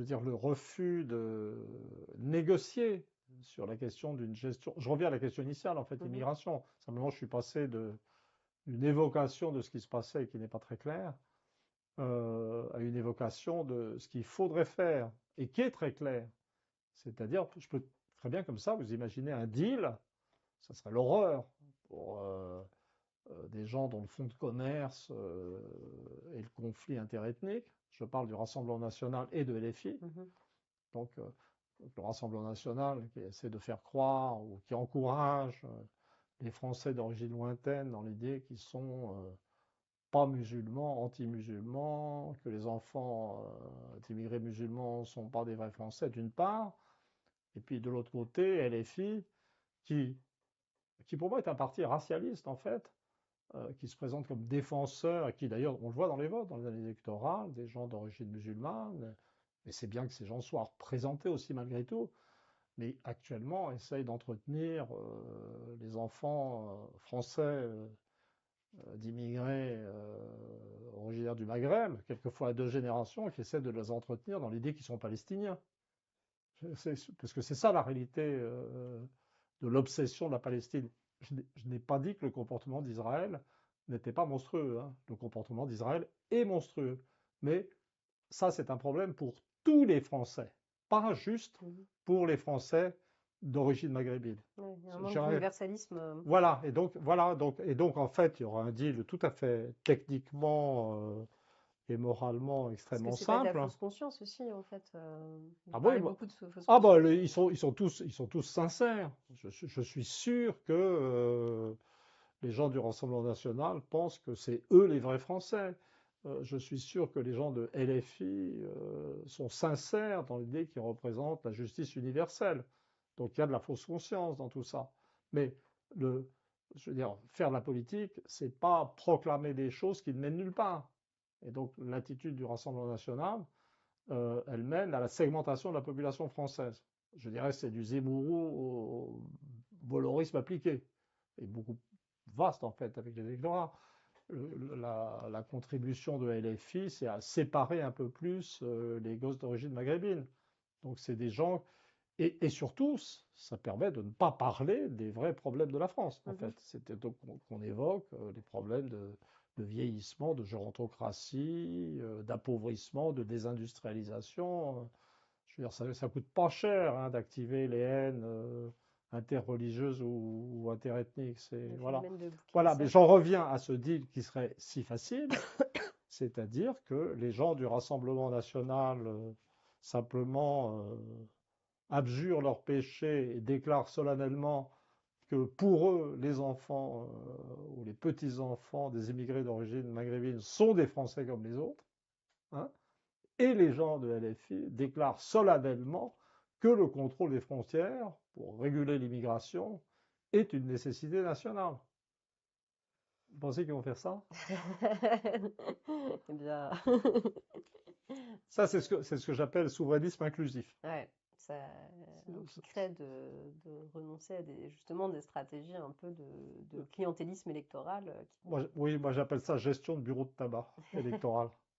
veux dire, le refus de négocier sur la question d'une gestion. Je reviens à la question initiale, en fait, Mhm. immigration. Simplement, je suis passé d'une évocation de ce qui se passait et qui n'est pas très clair, à une évocation de ce qu'il faudrait faire et qui est très clair. C'est-à-dire, je peux très bien comme ça, vous imaginez un deal, ça serait l'horreur pour des gens dont le fonds de commerce est le conflit interethnique. Je parle du Rassemblement national et de LFI. Mhm. Donc, le Rassemblement national qui essaie de faire croire ou qui encourage les Français d'origine lointaine dans l'idée qu'ils sont pas musulmans, anti-musulmans, que les enfants d'immigrés musulmans ne sont pas des vrais Français d'une part, et puis de l'autre côté, LFI, qui, qui pour moi est un parti racialiste en fait, qui se présente comme défenseur, et qui d'ailleurs, on le voit dans les votes, dans les années électorales, des gens d'origine musulmane, mais c'est bien que ces gens soient représentés aussi malgré tout, mais actuellement essayent d'entretenir les enfants français d'immigrés originaires du Maghreb, quelquefois à deux générations, qui essaient de les entretenir dans l'idée qu'ils sont palestiniens. Parce que c'est ça la réalité de l'obsession de la Palestine. Je n'ai pas dit que le comportement d'Israël n'était pas monstrueux, hein. Le comportement d'Israël est monstrueux. Mais ça, c'est un problème pour tous les Français, pas juste Mhm. pour les Français d'origine maghrébine. Ouais, il y a un manque d'universalisme. Voilà, et donc en fait, il y aura un deal tout à fait techniquement et moralement Parce que extrêmement c'est pas de la simple. fausse conscience aussi, en fait. Vous Ah oui, parlez beaucoup de fausse ah bah, conscience. ils sont tous sincères. Je suis sûr que les gens du Rassemblement national pensent que c'est eux les vrais Français. Je suis sûr que les gens de LFI sont sincères dans l'idée qu'ils représentent la justice universelle. Donc il y a de la fausse conscience dans tout ça. Mais je veux dire, faire de la politique, c'est pas proclamer des choses qui ne mènent nulle part. Et donc l'attitude du Rassemblement national, elle mène à la segmentation de la population française. Je dirais que c'est du Zemmour au Bollorisme appliqué, et beaucoup vaste en fait avec les électorats. La contribution de LFI, c'est à séparer un peu plus les gosses d'origine maghrébine. Donc c'est des gens, et surtout, ça permet de ne pas parler des vrais problèmes de la France, en Mhm. fait. C'était donc qu'on évoque les problèmes de vieillissement, de gérontocratie, d'appauvrissement, de désindustrialisation. Je veux dire, ça coûte pas cher hein, d'activer les haines interreligieuses ou interethniques. Le Voilà. phénomène de bouc Voilà, mais émissaire. j'en reviens à ce deal qui serait si facile, c'est-à-dire que les gens du Rassemblement national simplement abjurent leurs péchés et déclarent solennellement que pour eux, les enfants ou les petits-enfants des immigrés d'origine maghrébine sont des Français comme les autres, hein, et les gens de LFI déclarent solennellement que le contrôle des frontières pour réguler l'immigration est une nécessité nationale. Vous pensez qu'ils vont faire ça? Eh bien, Ça, c'est ce que j'appelle souverainisme inclusif. ouais, ça impliquerait de renoncer à justement des stratégies un peu de clientélisme électoral. Oui, moi j'appelle ça gestion de bureau de tabac électoral.